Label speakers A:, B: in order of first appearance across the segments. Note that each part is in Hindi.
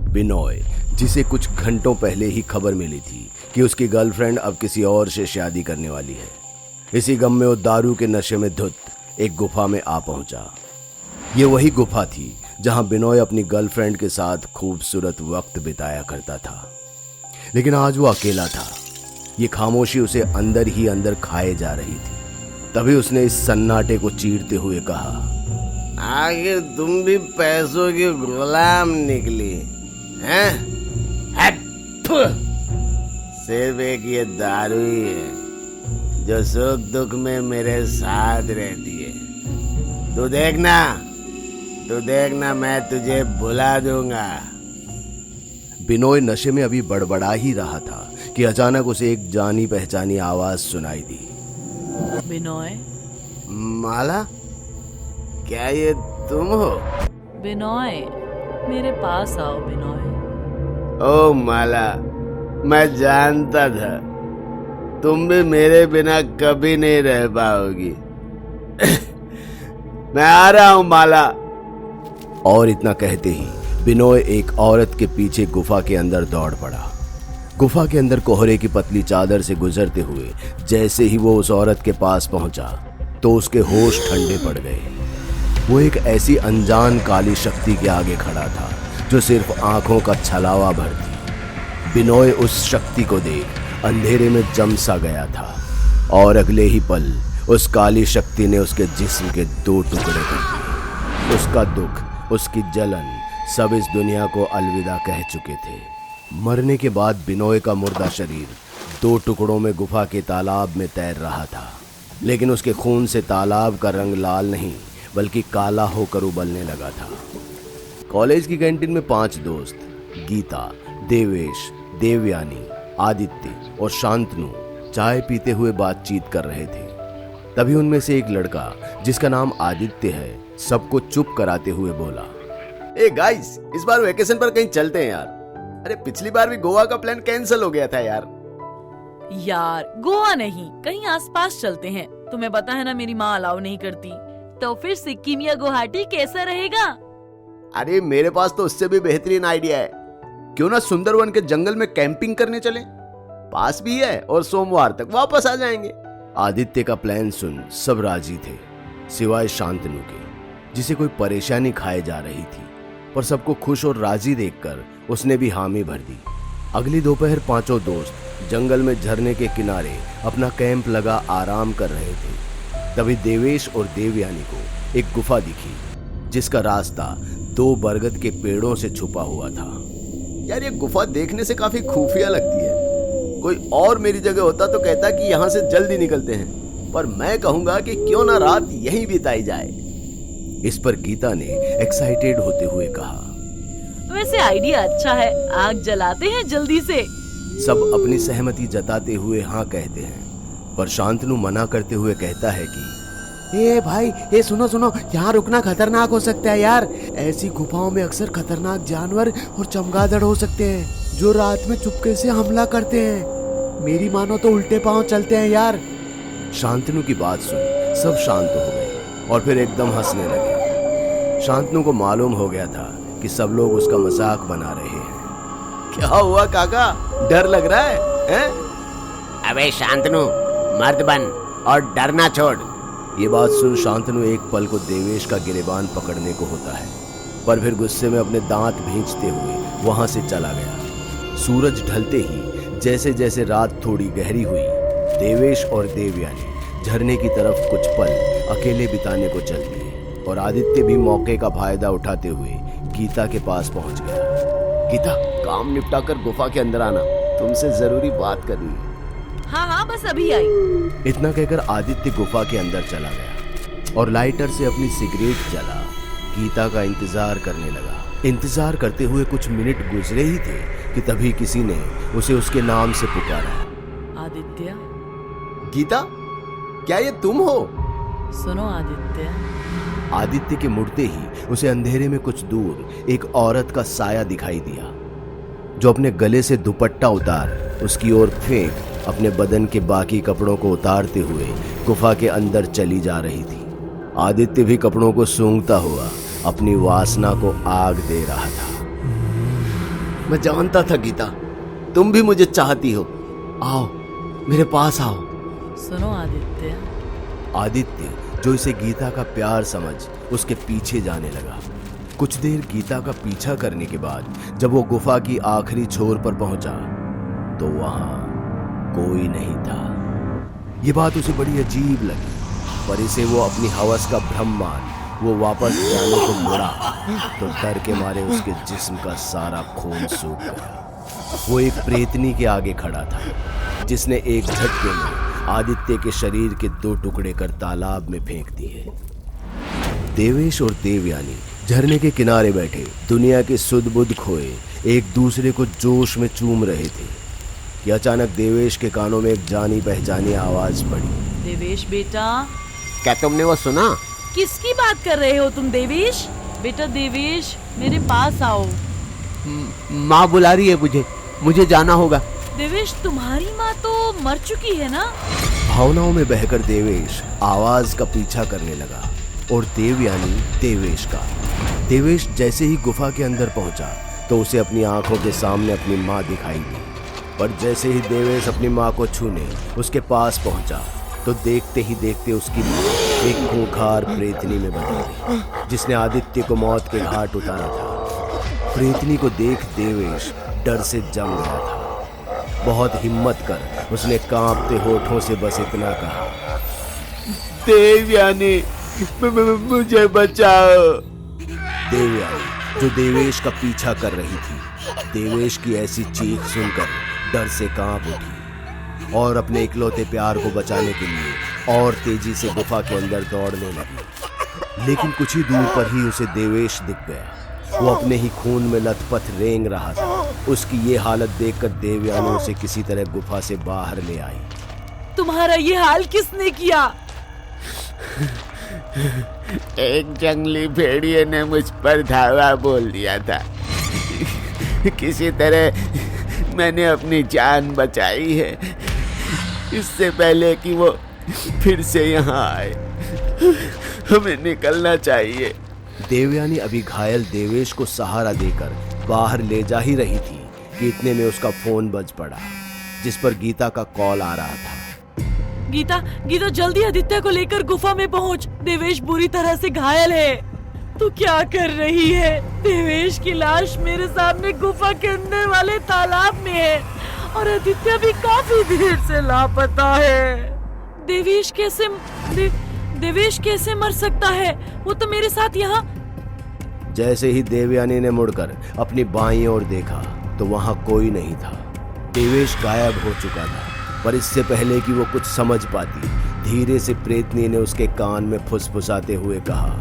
A: बिनोय, जिसे कुछ घंटों पहले ही खबर मिली थी कि उसकी गर्लफ्रेंड अब किसी और से शादी करने वाली है। इसी गम में वो दारू के नशे में धुत एक गुफा में आ पहुंचा। ये वही गुफा थी जहां बिनोय अपनी गर्लफ्रेंड के साथ खूबसूरत वक्त बिताया करता था। लेकिन आज वो अकेला था। ये खामोशी उसे अंदर ही अंदर खाए जा रही थी। तभी उसने इस सन्नाटे को चीरते हुए कहा,
B: आखिर तुम भी पैसों की गुलाम निकली हैं? सिर्फ एक ये दारू ही है जो सुख दुख में मेरे साथ रहती है। तू देखना मैं तुझे भुला दूंगा।
A: बिनोय नशे में अभी बड़बड़ा ही रहा था कि अचानक उसे एक जानी पहचानी आवाज सुनाई दी।
C: बिनोय,
B: माला, क्या ये तुम हो?
C: बिनोय, मेरे पास आओ बिनोय।
B: ओ माला, मैं जानता था तुम भी मेरे बिना कभी नहीं रह पाओगी। मैं आ रहा हूं माला।
A: और इतना कहते ही बिनोय एक औरत के पीछे गुफा के अंदर दौड़ पड़ा। गुफा के अंदर कोहरे की पतली चादर से गुजरते हुए जैसे ही वो उस औरत के पास पहुंचा तो उसके होश ठंडे पड़ गए। वो एक ऐसी अनजान काली शक्ति के आगे खड़ा था जो सिर्फ आंखों का छलावा भरती। बिनोय उस शक्ति को देख अंधेरे में जम सा गया था और अगले ही पल उस काली शक्ति ने उसके जिस्म के 2 टुकड़े कर दिए। उसका दुख, उसकी जलन सब इस दुनिया को अलविदा कह चुके थे। मरने के बाद बिनोय का मुर्दा शरीर 2 टुकड़ों में गुफा के तालाब में तैर रहा था। लेकिन उसके खून से तालाब का रंग लाल नहीं बल्कि काला होकर उबलने लगा था। कॉलेज की कैंटीन में 5 दोस्त गीता, देवेश, देवयानी, आदित्य और शांतनु चाय पीते हुए बातचीत कर रहे थे। तभी उनमें से एक लड़का जिसका नाम आदित्य है सबको चुप कराते हुए बोला,
B: ए गाइस, इस बार वेकेशन पर कहीं चलते हैं यार। अरे पिछली बार भी गोवा का प्लान कैंसिल हो गया था यार।
C: गोवा नहीं, कहीं आसपास चलते हैं। तुम्हें पता है ना मेरी माँ अलाउ नहीं करती। तो फिर सिक्किम या गुवाहाटी कैसा रहेगा?
B: अरे मेरे पास तो उससे भी बेहतरीन आइडिया है। क्यों ना सुंदरवन के जंगल में कैंपिंग करने चले? पास भी है और सोमवार तक वापस आ जाएंगे।
A: आदित्य का प्लान सुन सब राजी थे सिवाय शांतनु के, जिसे कोई परेशानी खाए जा रही थी। पर सबको खुश और राजी देखकर उसने भी हामी भर दी। अगली दोपहर 5 दोस्त जंगल में झरने के किनारे अपना कैंप लगा आराम कर रहे थे। तभी देवेश और देवयानी को एक गुफा दिखी जिसका रास्ता 2 बरगद के पेड़ों से छुपा हुआ था।
B: यार ये गुफा देखने से काफी खुफिया लगती है। कोई और मेरी जगह होता तो कहता कि यहाँ से जल्दी निकलते हैं, पर मैं कहूंगा कि क्यों ना रात यहीं बिताई जाए।
A: इस पर गीता ने एक्साइटेड होते हुए कहा,
C: वैसे आइडिया अच्छा है, आग जलाते हैं जल्दी से।
A: सब अपनी सहमति जताते हुए हाँ कहते हैं, पर शांतनु मना करते हुए कहता है कि
D: ए भाई, ये सुनो, यहाँ रुकना खतरनाक हो सकता है यार। ऐसी गुफाओं में अक्सर खतरनाक जानवर और चमगादड़ हो सकते हैं जो रात में चुपके से हमला करते हैं। मेरी मानो तो उल्टे पांव चलते हैं यार।
A: शांतनु की बात सुन सब शांत हो गए और फिर एकदम हंसने लगे। शांतनु को मालूम हो गया था कि सब लोग उसका मजाक बना रहे हैं।
B: क्या हुआ काका, डर लग रहा है?
E: अबे शांतनु, मर्द बन और डरना छोड़।
A: ये बात सुन शांतनु एक पल को देवेश का गिरेबान पकड़ने को होता है, पर फिर गुस्से में अपने दांत भींचते हुए वहां से चला गया। सूरज ढलते ही जैसे जैसे रात थोड़ी गहरी हुई, देवेश और देवयानी झरने की तरफ कुछ पल अकेले बिताने को चल दिए और आदित्य भी मौके का फायदा उठाते हुए गीता के पास पहुंच गया।
B: गीता, काम निपटाकर गुफा के अंदर आना, तुमसे जरूरी बात करनी है।
C: हाँ, बस अभी आई।
A: इतना कहकर आदित्य गुफा के अंदर चला गया और लाइटर से अपनी सिगरेट जला गीता का इंतजार करने लगा। इंतजार करते हुए कुछ मिनट गुजरे ही थे कि तभी किसी ने उसे उसके नाम से पुकारा।
C: आदित्य।
B: गीता, क्या ये तुम हो?
C: सुनो आदित्य।
A: आदित्य के मुड़ते ही उसे अंधेरे में कुछ दूर एक औरत का साया दिखाई दिया जो अपने गले से दुपट्टा उतार उसकी ओर फेंक अपने बदन के बाकी कपड़ों को उतारते हुए गुफा के अंदर चली जा रही थी। आदित्य भी कपड़ों को सूंघता हुआ अपनी वासना को आग दे रहा था।
B: मैं जानता था गीता, तुम भी मुझे चाहती हो। आओ, मेरे पास आओ।
C: सुनो आदित्य,
A: आदित्य, जो इसे गीता का प्यार समझ, उसके पीछे जाने लगा। कुछ देर गीता का पीछा करने के बाद जब वो गुफा की आखिरी छोर पर पहुंचा तो वहां कोई नहीं था। ये बात उसे बड़ी अजीब लगी, पर इसे वो अपनी हवस का भ्रम मान वो वापस जाने को मुड़ा तो डर के मारे उसके जिस्म का सारा खून सूख गया। वो एक प्रेतनी के आगे खड़ा था जिसने एक झटके में आदित्य के शरीर के 2 टुकड़े कर तालाब में फेंक दिए। देवेश और देवयानी झरने के किनारे बैठे दुनिया के सुध बुध खोए एक दूसरे को जोश में चूम रहे थे कि अचानक देवेश के कानों में एक जानी पहचानी आवाज पड़ी।
C: देवेश बेटा।
E: क्या तुमने वो सुना?
C: किसकी बात कर रहे हो तुम देवेश? बेटा देवेश, मेरे पास आओ।
D: माँ बुला रही है, मुझे जाना होगा।
C: देवेश, तुम्हारी माँ तो मर चुकी है ना?
A: भावनाओं में बहकर देवेश आवाज का पीछा करने लगा और देवयानी देवेश का। देवेश जैसे ही गुफा के अंदर पहुंचा तो उसे अपनी आंखों के सामने अपनी माँ दिखाई दी, पर जैसे ही देवेश अपनी माँ को छूने उसके पास पहुंचा तो देखते ही देखते उसकी माँ एक खूंखार प्रेतनी में बदल गई जिसने आदित्य को मौत के घाट उतारा था। प्रेतनी को देख देवेश डर से जम गया था। बहुत हिम्मत कर उसने कांपते होठों से बस इतना कहा,
D: देवयानी, मुझे बचाओ।
A: देवयानी जो देवेश का पीछा कर रही थी, देवेश की ऐसी चीख सुनकर डर से कांप उठी और अपने इकलौते प्यार को बचाने के लिए और तेजी से गुफा के अंदर दौड़ने लगी। लेकिन कुछ ही दूर पर ही उसे देवेश दिख गया। वो अपने ही खून में लथपथ रेंग रहा था। उसकी ये हालत देखकर देवयानी उसे किसी तरह गुफा से बाहर ले आई।
C: तुम्हारा ये हाल किसने किया?
E: एक जंगली भेड़िए ने मुझ पर धावा बोल दिया था। किसी तरह मैंने अपनी जान बचाई है, इससे पहले कि वो फिर से यहाँ आए। हमें निकलना चाहिए।
A: देवयानी अभी घायल देवेश को सहारा देकर बाहर ले जा ही रही थी कि इतने में उसका फोन बज पड़ा जिस पर गीता का कॉल आ रहा था।
C: गीता, जल्दी आदित्य को लेकर गुफा में पहुंच। देवेश बुरी तरह से घायल है। तू क्या कर रही है? देवेश की लाश मेरे सामने गुफा के अंदर वाले तालाब में है और आदित्य भी काफी देर से लापता है। देवेश कैसे मर सकता है? वो तो मेरे साथ यहाँ।
A: जैसे ही देवयानी ने मुड़कर अपनी बाईं ओर देखा तो वहां कोई नहीं था। देवेश गायब हो चुका था, पर इससे पहले कि वो कुछ समझ पाती, धीरे से प्रेतनी ने उसके कान में फुसफुसाते हुए कहा,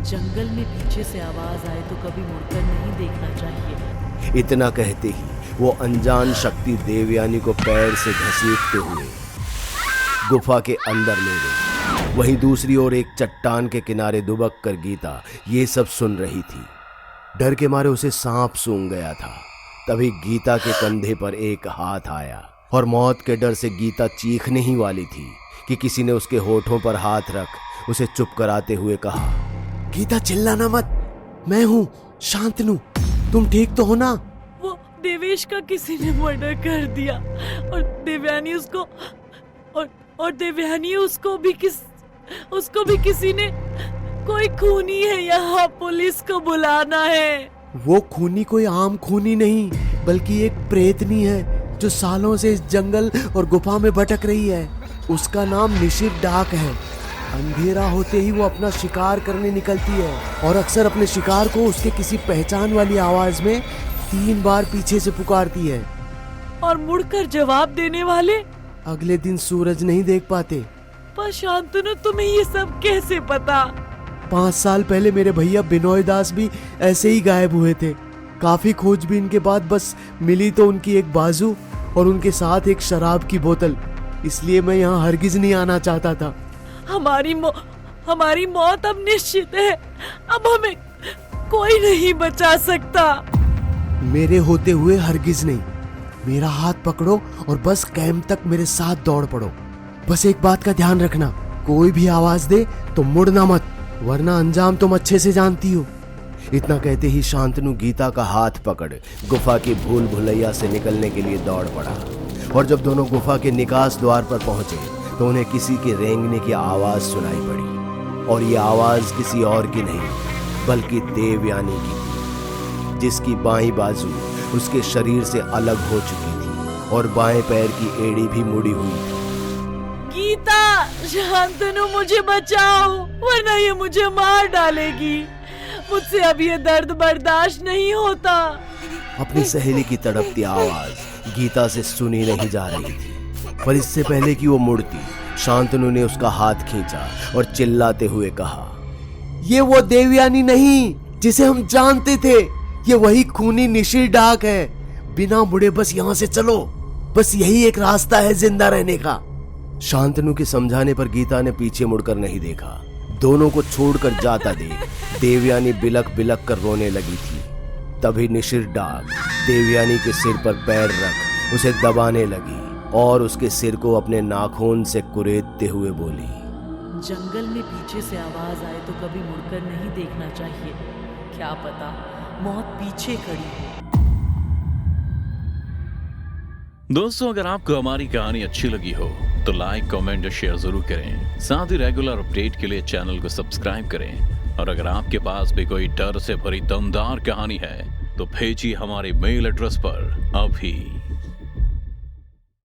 C: जंगल में पीछे से आवाज आए तो कभी मुड़कर नहीं देखना चाहिए।
A: इतना कहते ही वो अनजान शक्ति देवयानी को पैर से घसीटते हुए गुफा के अंदर ले गई। वहीं दूसरी ओर एक चट्टान के किनारे दुबक कर गीता ये सब सुन रही थी। डर के मारे उसे सांप सूंघ गया था। तभी गीता के कंधे पर एक हाथ आया और मौत के डर से गीता चीखने ही वाली थी कि किसी ने उसके होठों पर हाथ रख उसे चुप कराते हुए कहा,
D: गीता चिल्लाना मत, मैं हूँ शांतनु, तुम ठीक तो हो ना?
C: वो देवेश का किसी ने मर्डर कर दिया और देवयानी उसको भी किसी ने, कोई खूनी है, यहाँ पुलिस को बुलाना है।
D: वो खूनी कोई आम खूनी नहीं बल्कि एक प्रेतनी है जो सालों से इस जंगल और गुफा में भटक रही है। उसका नाम निशित डाक है। अंधेरा होते ही वो अपना शिकार करने निकलती है और अक्सर अपने शिकार को उसके किसी पहचान वाली आवाज में 3 बार पीछे से पुकारती है।
C: और मुड़कर जवाब देने वाले
D: अगले दिन सूरज नहीं देख पाते।
C: पर शांतनु, तुम्हें ये सब कैसे पता?
D: 5 साल पहले मेरे भैया बिनोय दास भी ऐसे ही गायब हुए थे। काफी खोजबीन के बाद बस मिली तो उनकी एक बाजू और उनके साथ एक शराब की बोतल। इसलिए मैं यहाँ हरगिज नहीं आना चाहता था।
C: हमारी मौत अब निश्चित है। अब हमें कोई नहीं बचा सकता।
D: मेरे होते हुए हरगिज नहीं। मेरा हाथ पकड़ो और बस कैंप तक मेरे साथ दौड़ पड़ो। बस एक बात का ध्यान रखना, कोई भी आवाज दे तो मुड़ना मत, वरना अंजाम तुम अच्छे से जानती हो।
A: इतना कहते ही शांतनु गीता का हाथ पकड़ गुफा की भूल भुलैया से निकलने के लिए दौड़ पड़ा। और जब दोनों गुफा के निकास द्वार पर पहुंचे तो उन्हें किसी के रेंगने की आवाज सुनाई पड़ी। और ये आवाज किसी और की नहीं बल्कि देवयानी की थी, जिसकी बाईं बाजू उसके शरीर से अलग हो चुकी थी और बाएं पैर की एड़ी भी मुड़ी हुई थी।
C: गीता, शांतनु मुझे बचाओ वरना ये मुझे मार डालेगी। मुझसे अब ये दर्द बर्दाश्त नहीं होता।
A: अपनी सहेली की तड़पती आवाज गीता से सुनी नहीं जा रही थी, पर इससे पहले कि वो मुड़ती, शांतनु ने उसका हाथ खींचा और चिल्लाते हुए कहा,
D: ये वो देवयानी नहीं जिसे हम जानते थे, ये वही खूनी निशिर डाक है। बिना मुड़े बस यहाँ से चलो, बस यही एक रास्ता है जिंदा रहने का।
A: शांतनु के समझाने पर गीता ने पीछे मुड़कर नहीं देखा। दोनों को छोड़कर जाता देख देवयानी बिलक बिलक कर रोने लगी थी। तभी निशिर डाक देवयानी के सिर पर पैर रख उसे दबाने लगी और उसके सिर को अपने नाखून से कुरेदते हुए बोली,
C: जंगल में पीछे से आवाज आए तो कभी मुड़कर नहीं देखना चाहिए, क्या पता मौत पीछे खड़ी हो।
F: दोस्तों, अगर आपको हमारी कहानी अच्छी लगी हो तो लाइक, कमेंट और शेयर जरूर करें। साथ ही रेगुलर अपडेट के लिए चैनल को सब्सक्राइब करें। और अगर आपके पास भी कोई डर से भरी दमदार कहानी है तो भेजिए हमारे मेल एड्रेस पर अभी।